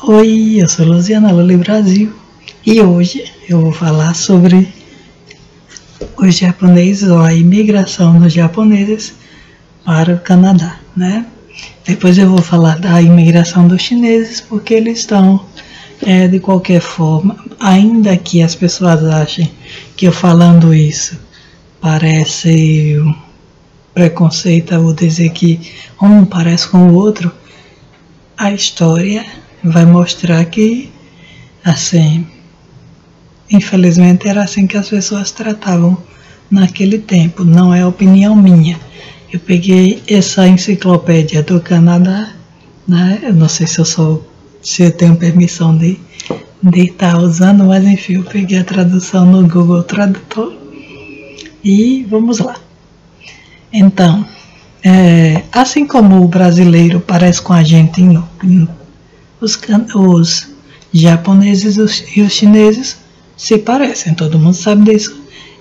Oi, eu sou Luciana Loli Brasil e hoje eu vou falar sobre os japoneses ou a imigração dos japoneses para o Canadá, né? Depois eu vou falar da imigração dos chineses porque eles estão, de qualquer forma, ainda que as pessoas achem que eu falando isso parece preconceito, eu vou dizer que um parece com o outro, a história vai mostrar que, assim, infelizmente era assim que as pessoas tratavam naquele tempo, não é opinião minha. Eu peguei essa enciclopédia do Canadá, né? Eu não sei se eu tenho permissão de estar usando, mas enfim, eu peguei a tradução no Google Tradutor e vamos lá. Então, assim como o brasileiro parece com o argentino, os japoneses e os chineses se parecem, todo mundo sabe disso.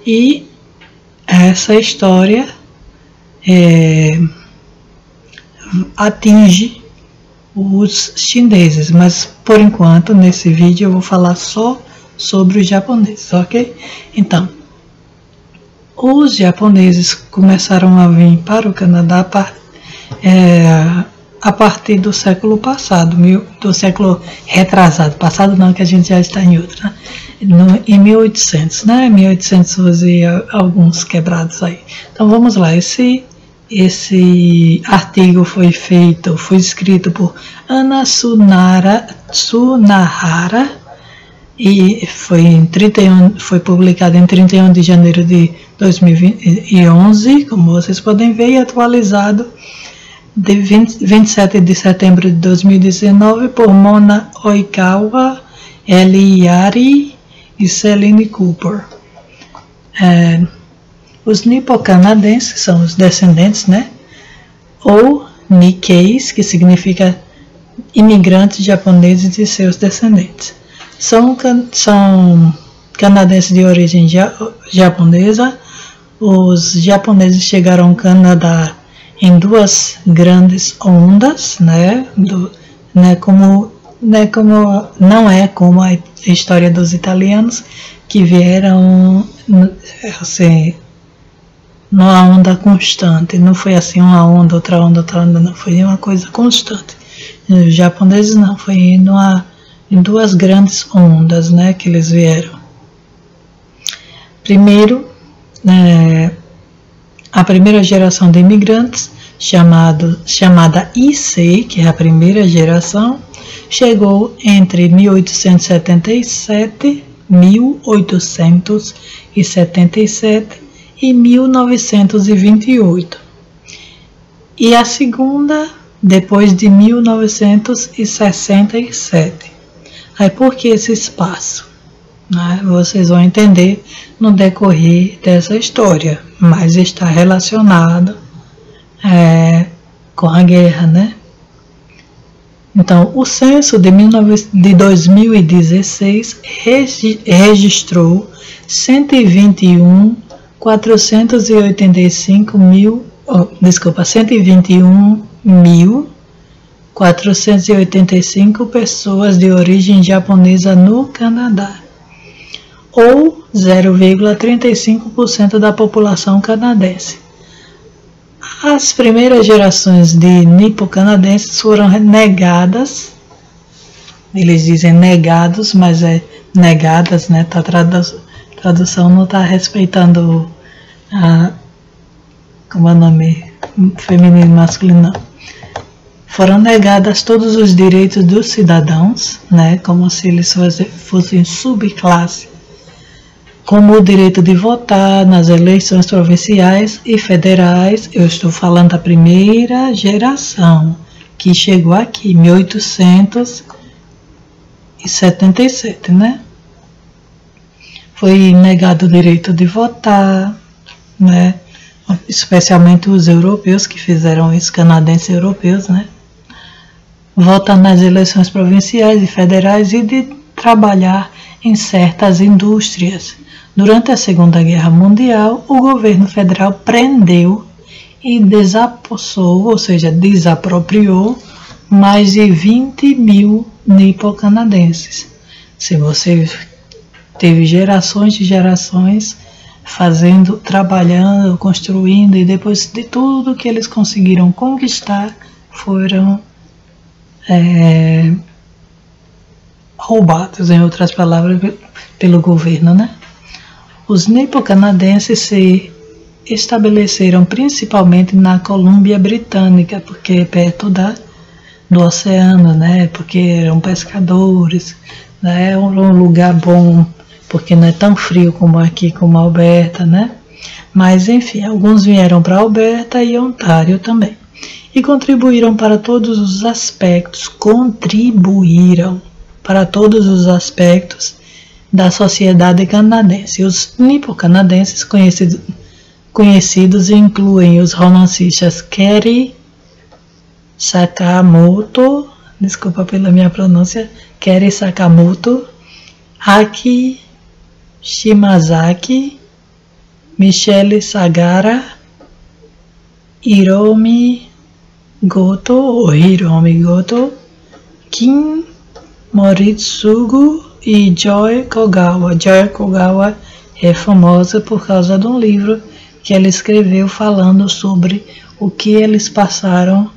E essa história atinge os chineses, mas por enquanto nesse vídeo eu vou falar só sobre os japoneses, ok? Então, os japoneses começaram a vir para o Canadá a partir do século passado, do século retrasado, passado não, que a gente já está em outro, né? Em 1800, né? 1800 e alguns quebrados aí. Então vamos lá, esse artigo foi escrito por Ana Tsunahara e foi publicado em 31 de janeiro de 2011, como vocês podem ver, e atualizado de 27 de setembro de 2019 por Mona Oikawa, Eliari e Celine Cooper. Os nipo-canadenses são os descendentes, né? Ou Nikkeis, que significa imigrantes japoneses e seus descendentes. São canadenses de origem japonesa. Os japoneses chegaram ao Canadá em duas grandes ondas, né? Não é como a história dos italianos que vieram assim, numa onda constante. Não foi assim uma onda, outra onda, não. Foi uma coisa constante. Os japoneses não, foi em duas grandes ondas, né, que eles vieram. Primeiro, a primeira geração de imigrantes, chamada IC, que é a primeira geração, chegou entre 1877 e 1928. E a segunda, depois de 1967. Aí por que esse espaço? Vocês vão entender no decorrer dessa história, mas está relacionado com a guerra, né? Então, o censo de 2016 registrou 121.485 pessoas de origem japonesa no Canadá, ou 0,35% da população canadense. As primeiras gerações de nipo-canadenses foram negadas, eles dizem negados, mas é negadas, né? A tradução não está respeitando como é o nome feminino e masculino, não. Foram negadas todos os direitos dos cidadãos, né? Como se eles fossem subclasse, como o direito de votar nas eleições provinciais e federais. Eu estou falando da primeira geração, que chegou aqui em 1877, né? Foi negado o direito de votar, né? Especialmente os europeus que fizeram isso, canadenses europeus, né? Votar nas eleições provinciais e federais e de trabalhar em certas indústrias. Durante a Segunda Guerra Mundial, o governo federal prendeu e desapossou, ou seja, desapropriou mais de 20 mil nipo-canadenses. Se você teve gerações de gerações fazendo, trabalhando, construindo, e depois de tudo que eles conseguiram conquistar, foram roubados, em outras palavras, pelo governo, né? Os nipo-canadenses se estabeleceram principalmente na Colômbia Britânica, porque é perto do oceano, né? Porque eram pescadores, né? É um lugar bom, porque não é tão frio como aqui, como Alberta, né? Mas, enfim, alguns vieram para Alberta e Ontário também. E contribuíram para todos os aspectos, da sociedade canadense. Os nipo-canadenses conhecidos incluem os romancistas Kerry Sakamoto, desculpa pela minha pronúncia, Kerry Sakamoto, Aki Shimazaki, Michele Sagara, Hiromi Goto, Kim Moritsugu e Joy Kogawa. Joy Kogawa é famosa por causa de um livro que ela escreveu falando sobre o que eles passaram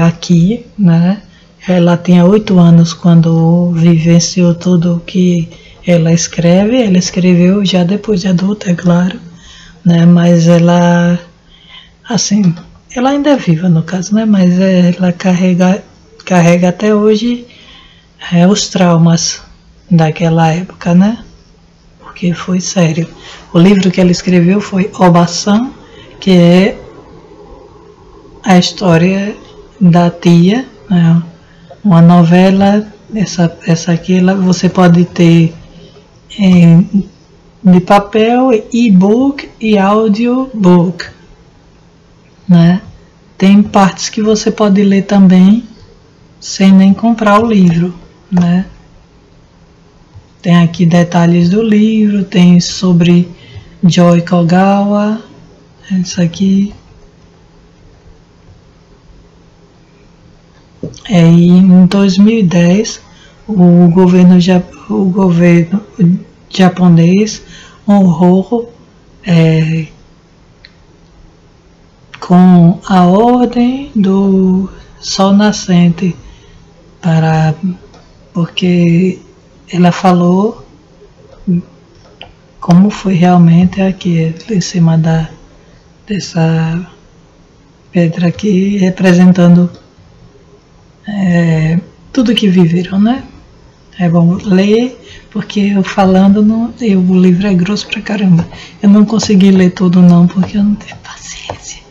aqui, né? Ela tinha 8 anos quando vivenciou tudo o que ela escreve. Ela escreveu já depois de adulta, é claro, né? Mas ela, assim, ela ainda é viva no caso, né? Mas ela carrega até hoje os traumas daquela época, né? Porque foi sério. O livro que ela escreveu foi Obasan, que é a história da tia, né? Uma novela. Essa aqui você pode ter de papel, e-book e audiobook, né? Tem partes que você pode ler também sem nem comprar o livro, né? Tem aqui detalhes do livro, tem sobre Joy Kogawa, isso aqui. Em 2010, o governo japonês honrou com a Ordem do Sol Nascente, porque ela falou como foi realmente aqui em cima dessa pedra aqui, representando tudo que viveram, né? É bom ler, porque eu falando, o livro é grosso pra caramba. Eu não consegui ler tudo não, porque eu não tenho paciência.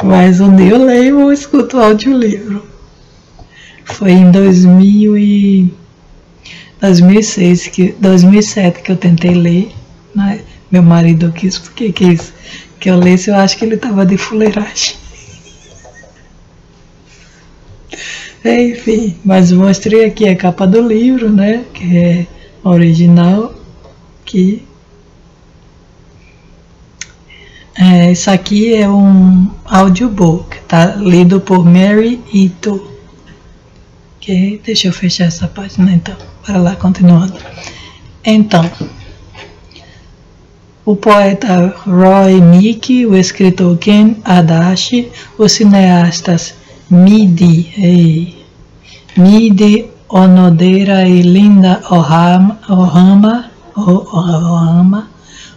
Mas um dia eu leio ou escuto o audiolivro. Foi em 2007 que eu tentei ler, né? Meu marido quis que eu lesse, eu acho que ele estava de fuleiragem. Enfim, mas mostrei aqui a capa do livro, né? Que é original. Aqui. Isso aqui é um audiobook, tá? Lido por Mary Ito. Okay? Deixa eu fechar essa página então, para lá, continuando. Então, o poeta Roy Mickey, o escritor Ken Adachi, os cineastas Midi Onodeira e Linda Ohama,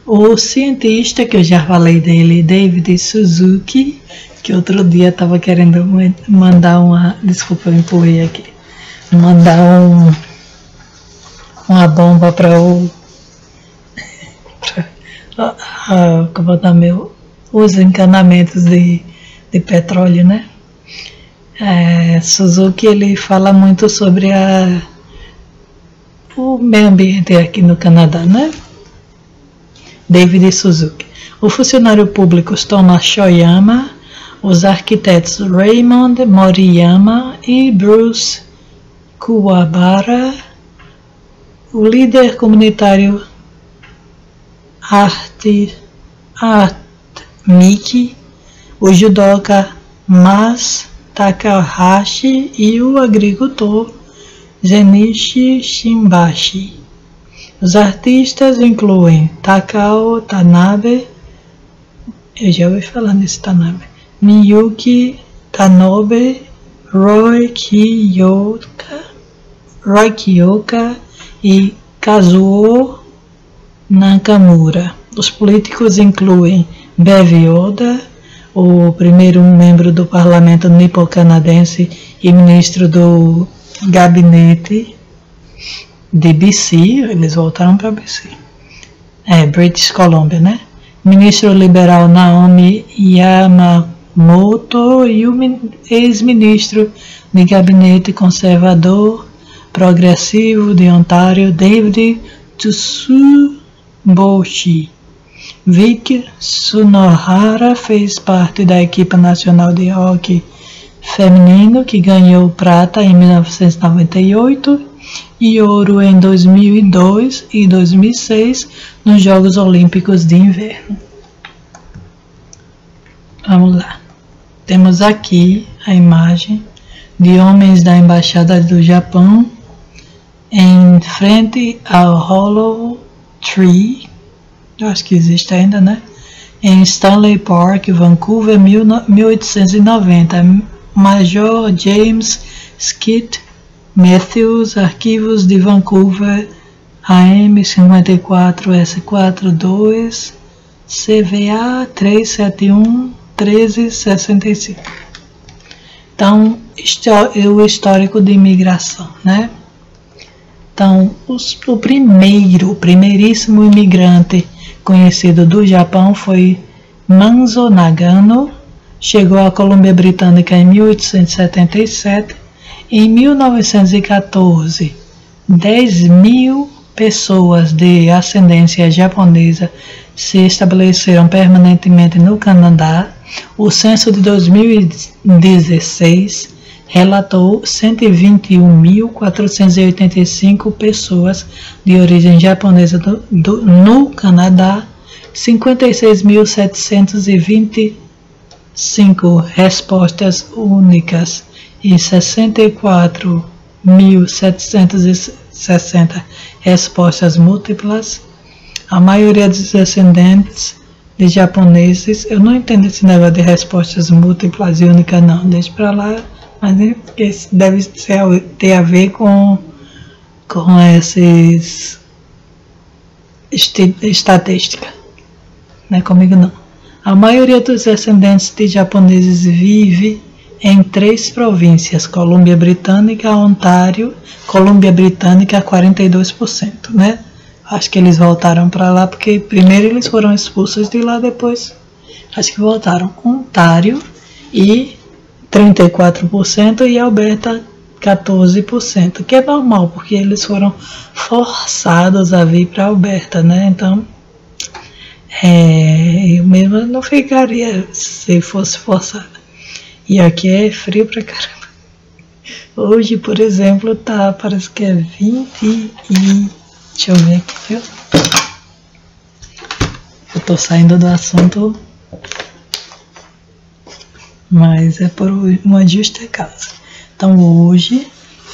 o cientista que eu já falei dele, David Suzuki, que outro dia estava querendo mandar desculpa, eu empurrei aqui, mandar uma bomba para os encanamentos de petróleo, né? Suzuki, ele fala muito sobre o meio ambiente aqui no Canadá, né? David Suzuki. O funcionário público Tona Shoyama, os arquitetos Raymond Moriyama e Bruce Kuwabara, o líder comunitário Art Miki, o judoca Mas Takahashi e o agricultor Genichi Shimbashi. Os artistas incluem Takao Tanabe, eu já ouvi falar nesse Tanabe, Miyuki Tanobe, Roy Kiyoka e Kazuo Nakamura. Os políticos incluem Bev Oda, o primeiro membro do parlamento nipo-canadense e ministro do gabinete de BC, eles voltaram para BC, British Columbia, né? Ministro liberal Naomi Yamamoto e o ex-ministro de gabinete conservador progressivo de Ontário, David Tsuboshi. Vic Sunohara fez parte da equipe nacional de hóquei feminino que ganhou prata em 1998 e ouro em 2002 e 2006 nos Jogos Olímpicos de Inverno. Vamos lá. Temos aqui a imagem de homens da Embaixada do Japão em frente ao Hollow Tree, eu acho que existe ainda, né? Em Stanley Park, Vancouver, 1890. Major James Skid Matthews, Arquivos de Vancouver, AM 54S42, CVA 371-1365. Então, o histórico de imigração, né? Então, o primeiríssimo imigrante conhecido do Japão foi Manzo Nagano. Chegou à Colômbia Britânica em 1877. Em 1914, 10.000 pessoas de ascendência japonesa se estabeleceram permanentemente no Canadá. O censo de 2016 relatou 121.485 pessoas de origem japonesa no Canadá, 56.725 respostas únicas e 64.760 respostas múltiplas. A maioria dos descendentes de japoneses, eu não entendo esse negócio de respostas múltiplas e únicas não, deixa pra lá, mas esse deve ter a ver com esses estatística, não é comigo não. A maioria dos descendentes de japoneses vive em 3 províncias: Colômbia Britânica, Ontário, Colômbia Britânica 42%, né? Acho que eles voltaram para lá porque primeiro eles foram expulsos de lá, depois acho que voltaram. Ontário e 34% e Alberta 14%, que é normal porque eles foram forçados a vir para Alberta, né? Então eu mesmo não ficaria se fosse forçada. E aqui é frio pra caramba. Hoje, por exemplo, parece que é 20 e... Deixa eu ver aqui, viu? Eu tô saindo do assunto, mas é por uma justa causa. Então hoje,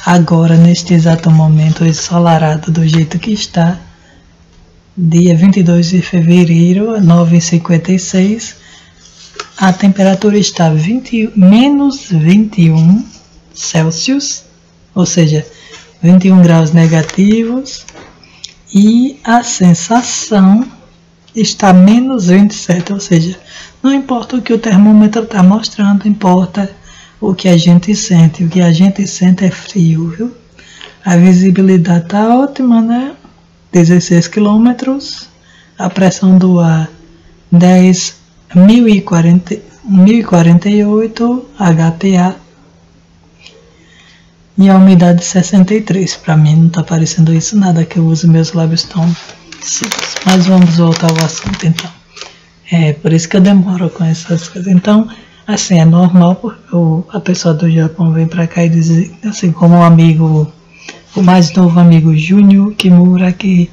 agora, neste exato momento, ensolarado do jeito que está, dia 22 de fevereiro, 9h56, a temperatura está menos 21 Celsius, ou seja, 21 graus negativos, e a sensação está menos 27, ou seja, não importa o que o termômetro está mostrando, importa o que a gente sente. O que a gente sente é frio, viu? A visibilidade está ótima, né? 16 quilômetros, a pressão do ar 10.048 HPA e a umidade 63. Para mim não está aparecendo isso nada, que eu uso meus lábios tão secos. Mas vamos voltar ao assunto então. É por isso que eu demoro com essas coisas. Então, assim, é normal porque a pessoa do Japão vem para cá e diz, assim como um amigo, o mais novo amigo Júnior Kimura, que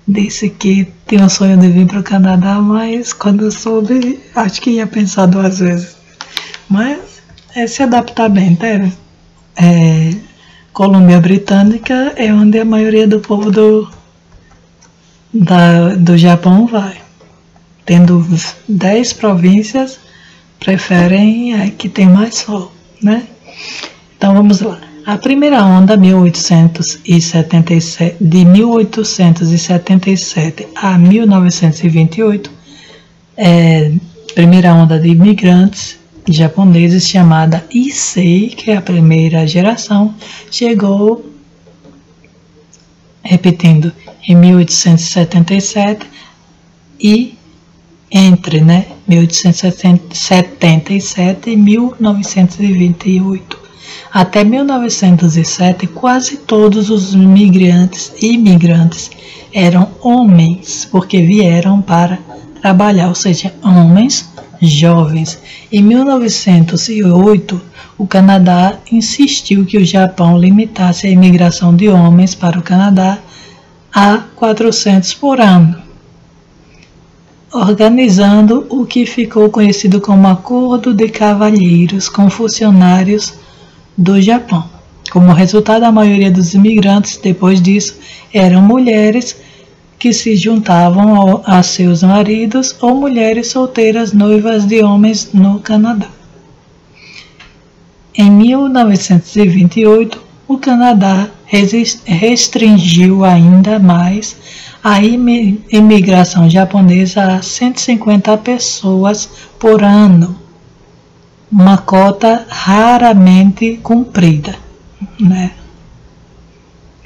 disse que tem um sonho de vir para o Canadá, mas quando eu soube, acho que ia pensar 2 vezes. Mas se adaptar bem, tá? Colômbia Britânica é onde a maioria do povo do Japão vai. Tendo 10 províncias, preferem que tem mais sol, né? Então vamos lá. A primeira onda, de 1877 a 1928, primeira onda de imigrantes japoneses chamada Issei, que é a primeira geração, chegou, repetindo, em 1877 e entre 1877 e 1928. Até 1907, quase todos os imigrantes eram homens, porque vieram para trabalhar, ou seja, homens jovens. Em 1908, o Canadá insistiu que o Japão limitasse a imigração de homens para o Canadá a 400 por ano, organizando o que ficou conhecido como Acordo de Cavalheiros com funcionários do Japão. Como resultado, a maioria dos imigrantes, depois disso, eram mulheres que se juntavam a seus maridos ou mulheres solteiras noivas de homens no Canadá. Em 1928, o Canadá restringiu ainda mais a imigração japonesa a 150 pessoas por ano, uma cota raramente cumprida, né?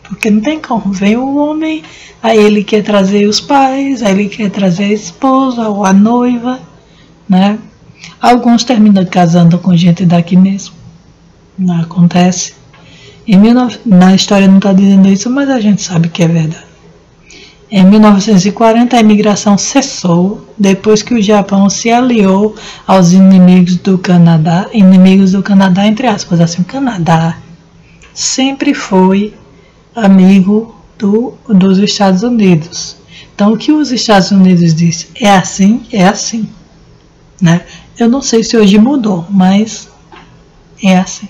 Porque não tem como, vem o homem, aí ele quer trazer os pais, aí ele quer trazer a esposa ou a noiva, né? Alguns terminam casando com gente daqui mesmo, não acontece. Na história não está dizendo isso, mas a gente sabe que é verdade. Em 1940, a imigração cessou depois que o Japão se aliou aos inimigos do Canadá entre aspas, assim, o Canadá sempre foi amigo dos Estados Unidos. Então, o que os Estados Unidos dizem é assim, né? Eu não sei se hoje mudou, mas é assim.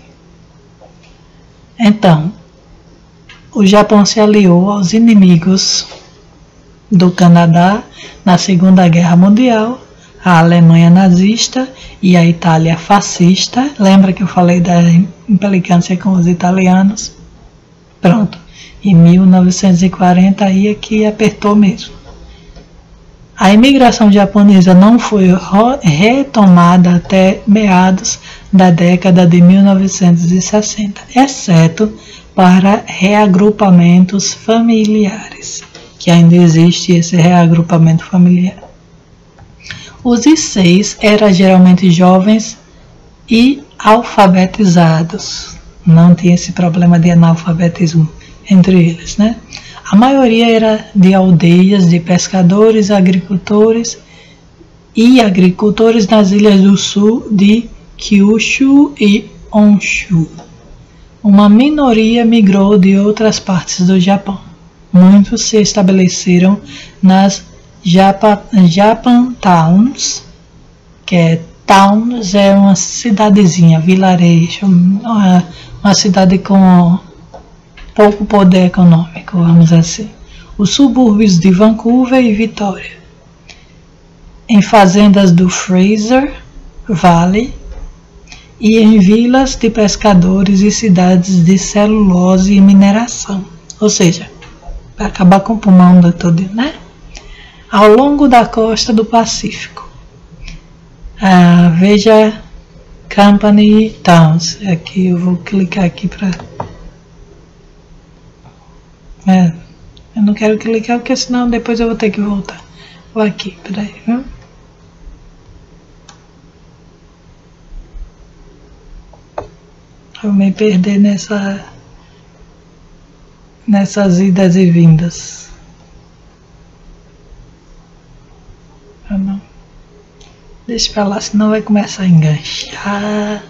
Então, o Japão se aliou aos inimigos do Canadá na Segunda Guerra Mundial, a Alemanha nazista e a Itália fascista. Lembra que eu falei da implicância com os italianos? Pronto. Em 1940 aí é que apertou mesmo. A imigração japonesa não foi retomada até meados da década de 1960, exceto para reagrupamentos familiares, que ainda existe esse reagrupamento familiar. Os I6 eram geralmente jovens e alfabetizados. Não tinha esse problema de analfabetismo entre eles, né? A maioria era de aldeias de pescadores, agricultores nas ilhas do sul de Kyushu e Honshu. Uma minoria migrou de outras partes do Japão. Muitos se estabeleceram nas Japan Towns, que Towns é uma cidadezinha, vilarejo, uma cidade com pouco poder econômico, vamos dizer assim. Os subúrbios de Vancouver e Vitória. Em fazendas do Fraser Valley e em vilas de pescadores e cidades de celulose e mineração. Ou seja, para acabar com o pulmão da todo, né? Ao longo da costa do Pacífico. Veja Company Towns. Aqui eu vou clicar aqui para... eu não quero clicar porque senão depois eu vou ter que voltar. Vou aqui, peraí, viu? Vou me perder nessas idas e vindas. Não. Deixa pra lá, senão vai começar a enganchar.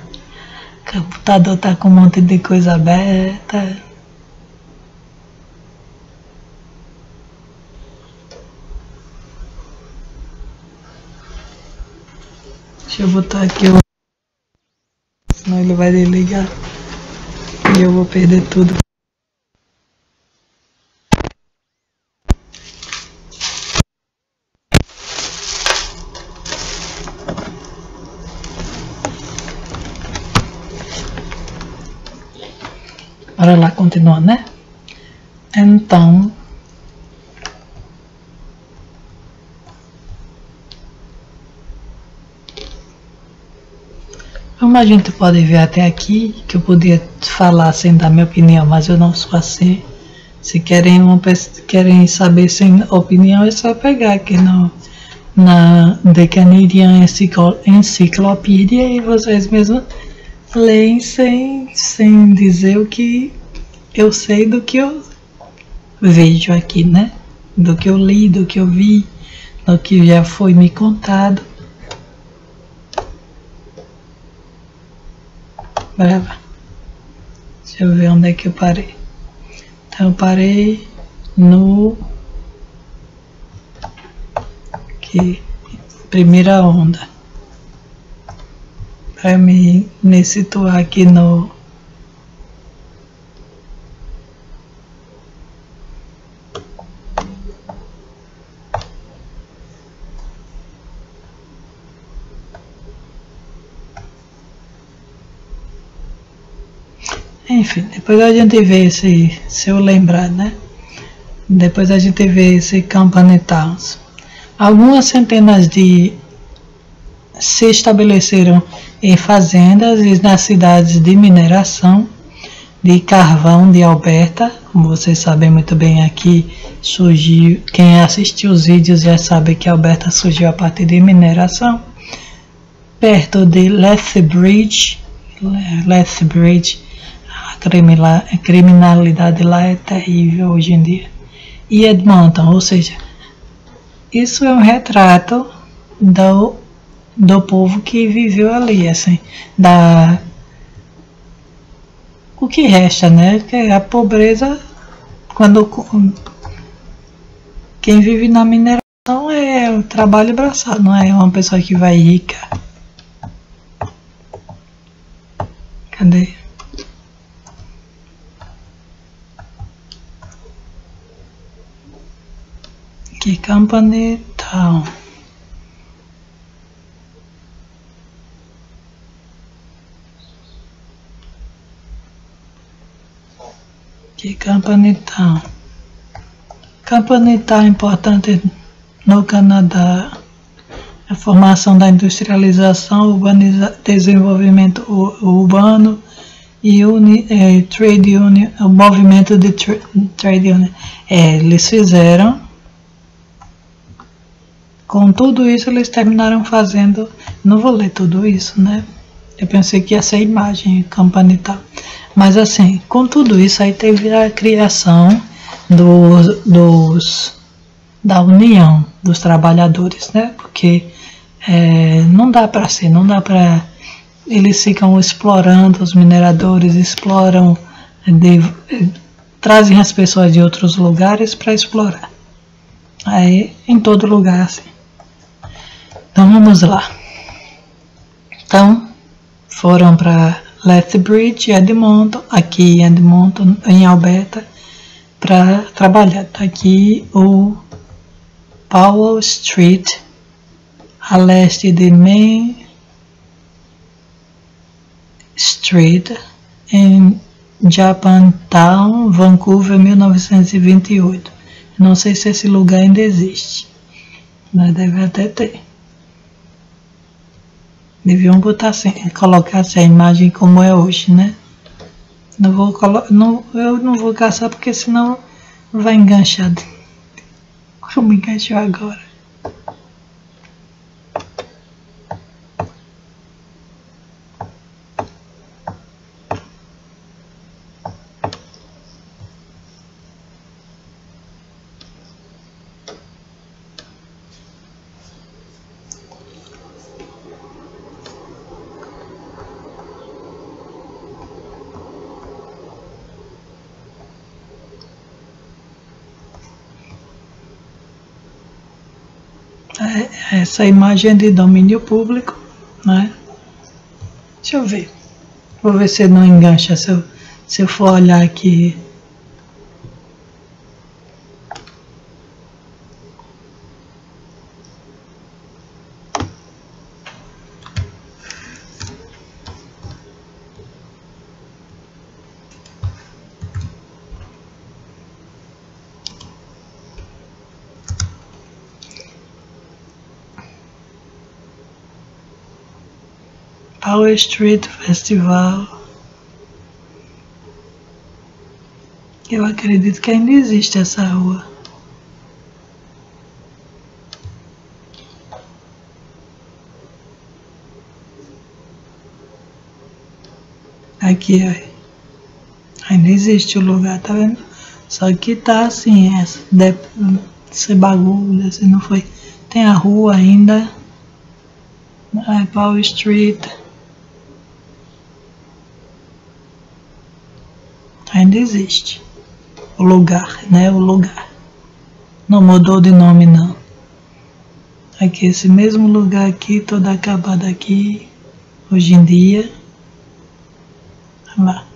O computador tá com um monte de coisa aberta. Deixa eu botar aqui senão ele ele vai desligar e eu vou perder tudo. Bora lá, continuar, né? Então, como a gente pode ver até aqui, que eu podia falar sem dar minha opinião, mas eu não sou assim. Se querem saber sem opinião, é só pegar aqui na The Canadian Encyclopedia e vocês mesmos leem sem dizer o que eu sei do que eu vejo aqui, né? Do que eu li, do que eu vi, do que já foi me contado. Bora. Deixa eu ver onde é que eu parei. Então eu parei no que primeira onda. Para me situar aqui no enfim, depois a gente vê se eu lembrar, né? Depois a gente vê esse Company Towns. Algumas centenas se estabeleceram em fazendas e nas cidades de mineração de carvão de Alberta. Como vocês sabem muito bem, aqui surgiu, quem assistiu os vídeos já sabe que Alberta surgiu a partir de mineração, perto de Lethbridge. A criminalidade lá é terrível hoje em dia. E Edmonton, ou seja, isso é um retrato do povo que viveu ali, assim, o que resta, né? Que a pobreza, quem vive na mineração é o trabalho braçal, não é uma pessoa que vai rica. Cadê? Que Company Town. Que Company Town. Company Town importante no Canadá. A formação da industrialização, desenvolvimento urbano e trade union, o movimento de trade union. Eles fizeram. Com tudo isso, eles terminaram fazendo. Não vou ler tudo isso, né? Eu pensei que ia ser imagem, Company e tal. Mas assim, com tudo isso, aí teve a criação da união dos trabalhadores, né? Porque não dá para ser, não dá para. Eles ficam explorando, os mineradores exploram, trazem as pessoas de outros lugares para explorar. Aí, em todo lugar, assim. Então vamos lá. Então foram para Lethbridge, Edmonton, aqui em Edmonton, em Alberta, para trabalhar. Tá aqui o Powell Street, a leste de Main Street, em Japantown, Vancouver, 1928. Não sei se esse lugar ainda existe, mas deve até ter. Deviam botar assim, colocar assim a imagem como é hoje, né? Eu não vou caçar porque senão vai enganchar. Como enganchou agora? Essa imagem é de domínio público, né? Deixa eu ver. Vou ver se não engancha, se eu for olhar aqui. Power Street Festival. Eu acredito que ainda existe essa rua. Aqui, ó. Ainda existe o lugar, tá vendo? Só que tá assim, esse bagulho, assim, não foi. Tem a rua ainda. Power Street. Ainda existe o lugar, né? O lugar não mudou de nome, não. Aqui, esse mesmo lugar aqui, todo acabado aqui, hoje em dia. Olha lá.